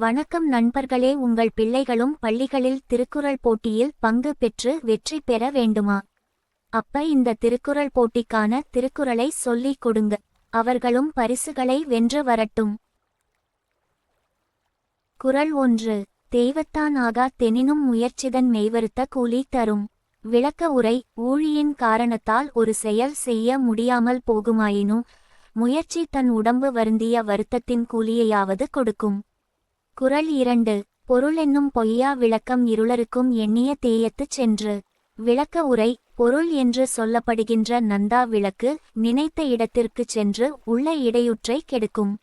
வணக்கம் நண்பர்களே, உங்கள் பிள்ளைகளும் பள்ளிகளில் திருக்குறள் போட்டியில் பங்கு பெற்று வெற்றி பெற வேண்டுமா? அப்ப இந்த திருக்குறள் போட்டிக்கான திருக்குறளை சொல்லிக் கொடுங்க. அவர்களும் பரிசுகளை வென்று வரட்டும். குறள் 1. தெய்வத்தான் ஆகா தெனினும் முயற்சிதன் மெய்வருத்த கூலி தரும். விளக்க உரை. ஊழியின் காரணத்தால் ஒரு செயல் செய்ய முடியாமல் போகுமாயினும் முயற்சி தன் உடம்பு வருந்திய வருத்தத்தின் கூலியையாவது கொடுக்கும். குறள் 2. பொருள் என்னும் பொய்யா விளக்கம் இருளருக்கும் எண்ணிய தேயத்துச் சென்று. விளக்க உரை. பொருள் என்று சொல்லப்படுகின்ற நந்தா விளக்கு நினைத்த இடத்திற்குச் சென்று உள்ள இடையூற்றை கெடுக்கும்.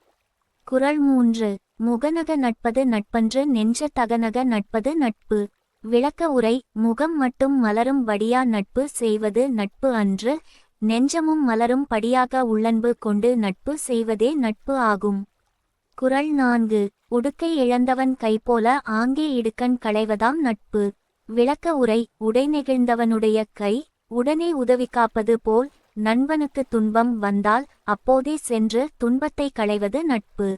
குறள் 3. முகநக நட்பது நட்பன்று நெஞ்ச தகநக நட்பது நட்பு. விளக்க உரை. முகம் மட்டும் மலரும் வடியா நட்பு செய்வது நட்பு அன்று, நெஞ்சமும் மலரும் படியாக உள்ளன்பு கொண்டு நட்பு செய்வதே நட்பு ஆகும். குறள் 4. உடுக்கை இழந்தவன் கைபோல ஆங்கே இடுக்கண் களைவதாம் நட்பு. விளக்க உரை. உடை நெகிழ்ந்தவனுடைய கை உடனே உதவி காப்பது போல் நண்பனுக்கு துன்பம் வந்தால் அப்போதே சென்று துன்பத்தை களைவது நட்பு.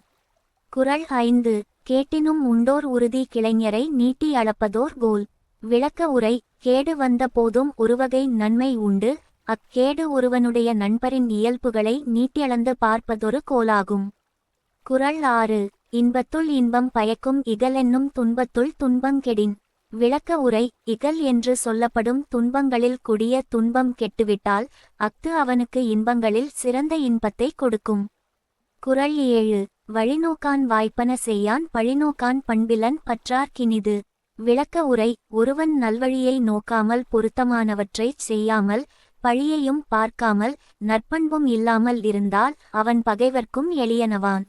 குறள் 5. கேட்டினும் உண்டோர் உறுதி கிளைஞரை நீட்டி அளப்பதோர் கோல். விளக்க உரை. கேடு வந்த போதும் ஒருவகை நன்மை உண்டு, அக்கேடு ஒருவனுடைய நண்பரின் இயல்புகளை நீட்டியளந்து பார்ப்பதொரு கோலாகும். குறள் 6. இன்பத்துள் இன்பம் பயக்கும் இகலென்னும் துன்பத்துள் துன்பங் கெடின். விளக்க உரை. இகல் என்று சொல்லப்படும் துன்பங்களில் கொடிய துன்பம் கெட்டுவிட்டால் அஃது அவனுக்கு இன்பங்களில் சிறந்த இன்பத்தை கொடுக்கும். குறள் 7. வழிநோக்கான் வாய்ப்பன செய்யான் பழிநோக்கான் பண்பிலன் பற்றார் கினிது. விளக்க உரை. ஒருவன் நல்வழியை நோக்காமல் பொருத்தமானவற்றைச் செய்யாமல் பழியையும் பார்க்காமல் நற்பண்பும் இல்லாமல் இருந்தால் அவன் பகைவர்க்கும் எளியனவான்.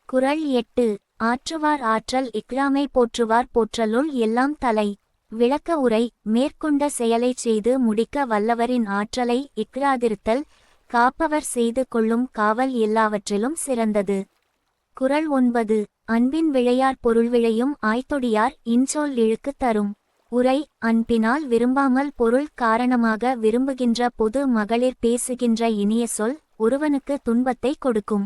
குறள் 8. ஆற்றுவார் ஆற்றல் இக்ராமை போற்றுவார் போற்றலுள் எல்லாம் தலை. விளக்க உரை. மேற்கொண்ட செயலைச் செய்து முடிக்க வல்லவரின் ஆற்றலை இக்ராதிருத்தல் காப்பவர் செய்து கொள்ளும் காவல் எல்லாவற்றிலும் சிறந்தது. குறள் 9. அன்பின் விழையார் பொருள் விழையும் ஆய்த்தொடியார் இன்சொல் இழுக்கு தரும். உரை. அன்பினால் விரும்பாமல் பொருள் காரணமாக விரும்புகின்ற பொது மகளிர் பேசுகின்ற இனிய சொல் ஒருவனுக்கு துன்பத்தை கொடுக்கும்.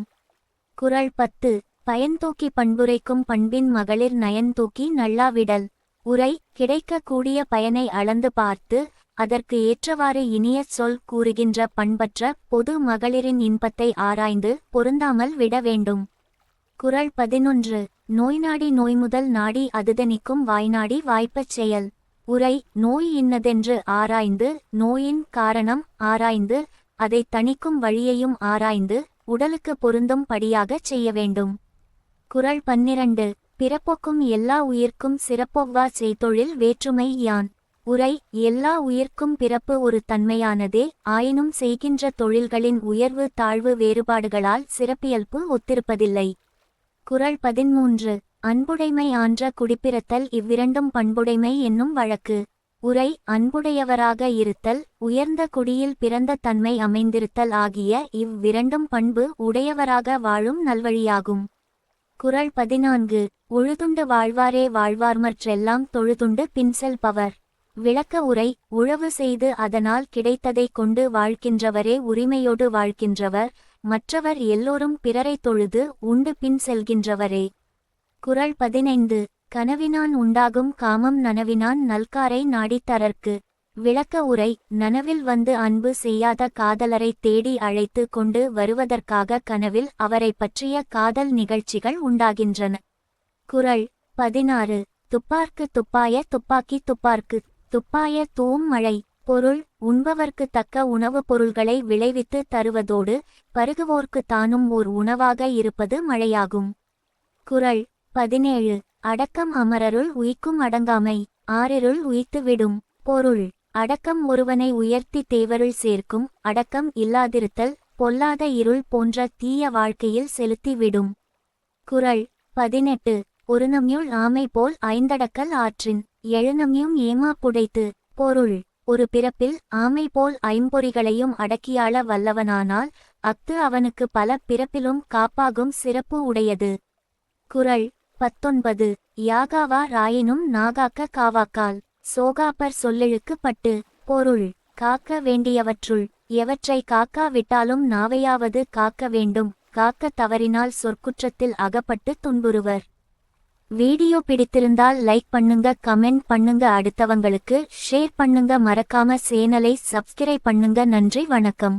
குறள் 10. பயன்தூக்கி பண்புரைக்கும் பண்பின் மகளிர் நயன்தூக்கி நல்லாவிடல். உரை. கிடைக்க கூடிய பயனை அளந்து பார்த்து அதற்கு ஏற்றவாறு இனிய சொல் கூறுகின்ற பண்பற்ற பொது மகளிரின் இன்பத்தை ஆராய்ந்து பொருந்தாமல் விட வேண்டும். குறள் 11. நோய் நாடி நோய் முதல் நாடி அதுதணிக்கும் வாய்நாடி வாய்ப்பச் செயல். உரை. நோய் இன்னதென்று ஆராய்ந்து நோயின் காரணம் ஆராய்ந்து அதை தணிக்கும் வழியையும் ஆராய்ந்து உடலுக்கு பொருந்தும் படியாகச் செய்ய வேண்டும். குறள் 12. பிறப்பொக்கும் எல்லா உயிர்க்கும் சிறப்பொவ்வா செய்தொழில் வேற்றுமை யான். உரை. எல்லா உயிர்க்கும் பிறப்பு ஒரு தன்மையானதே, ஆயினும் செய்கின்ற தொழில்களின் உயர்வு தாழ்வு வேறுபாடுகளால் சிறப்பியல்பு ஒத்திருப்பதில்லை. குறள் 13. அன்புடைமை ஆன்ற குடிப்பிறத்தல் இவ்விரண்டும் பண்புடைமை என்னும் வழக்கு. உரை. அன்புடையவராக இருத்தல் உயர்ந்த குடியில் பிறந்த தன்மை அமைந்திருத்தல் ஆகிய இவ்விரண்டும் பண்பு உடையவராக வாழும் நல்வழியாகும். குறள் 14. உழுதுண்டு வாழ்வாரே வாழ்வார்மற்றெல்லாம் தொழுதுண்டு பின்செல் பவர். விளக்க உரை. உழவு செய்து அதனால் கிடைத்ததை கொண்டு வாழ்கின்றவரே உரிமையோடு வாழ்கின்றவர், மற்றவர் எல்லோரும் பிறரை தொழுது உண்டு பின் செல்கின்றவரே. குறள் 15. கனவினான் உண்டாகும் காமம் நனவினான் நல்காரை நாடித்தரற்கு. விளக்க உரை. நனவில் வந்து அன்பு செய்யாத காதலரை தேடி அழைத்து கொண்டு வருவதற்காக கனவில் அவரை பற்றிய காதல் நிகழ்ச்சிகள் உண்டாகின்றன. குறள் 16. துப்பார்க்கு துப்பாய துப்பாக்கி துப்பார்க்கு துப்பாய தூம் மழை. பொருள். உண்பவர்க்கு தக்க உணவுப் பொருள்களை விளைவித்து தருவதோடு பருகுவோர்க்கு தானும் ஓர் உணவாக இருப்பது மழையாகும். குறள் 17. அடக்கம் அமரருள் உய்க்கும் அடங்காமை ஆறிருள் உய்த்து விடும். பொருள். அடக்கம் ஒருவனை உயர்த்தி தேவருள் சேர்க்கும், அடக்கம் இல்லாதிருத்தல் பொல்லாத இருள் போன்ற தீய வாழ்க்கையில் செலுத்திவிடும். குறள் 18. ஒருநம்யுள் ஆமை போல் ஐந்தடக்கல் ஆற்றின் எழுநம்யும் ஏமா புடைத்து. பொருள். ஒரு பிறப்பில் ஆமை போல் ஐம்பொறிகளையும் அடக்கியாள வல்லவனானால் அஃது அவனுக்கு பல பிறப்பிலும் காப்பாகும் சிறப்பு உடையது. குறள் 19. யாகாவா ராயினும் நாகாக்க காவாக்கால் சோகாப்பர் சொல்லெழுக்கு பட்டு. பொருள். காக்க வேண்டியவற்றுள் எவற்றை காக்காவிட்டாலும் நாவையாவது காக்க வேண்டும், காக்க தவறினால் சொற்குற்றத்தில் அகப்பட்டு துன்புறுவர். வீடியோ பிடித்திருந்தால் லைக் பண்ணுங்க, கமெண்ட் பண்ணுங்க, அடுத்தவங்களுக்கு ஷேர் பண்ணுங்க, மறக்காம சேனலை சப்ஸ்கிரைப் பண்ணுங்க. நன்றி, வணக்கம்.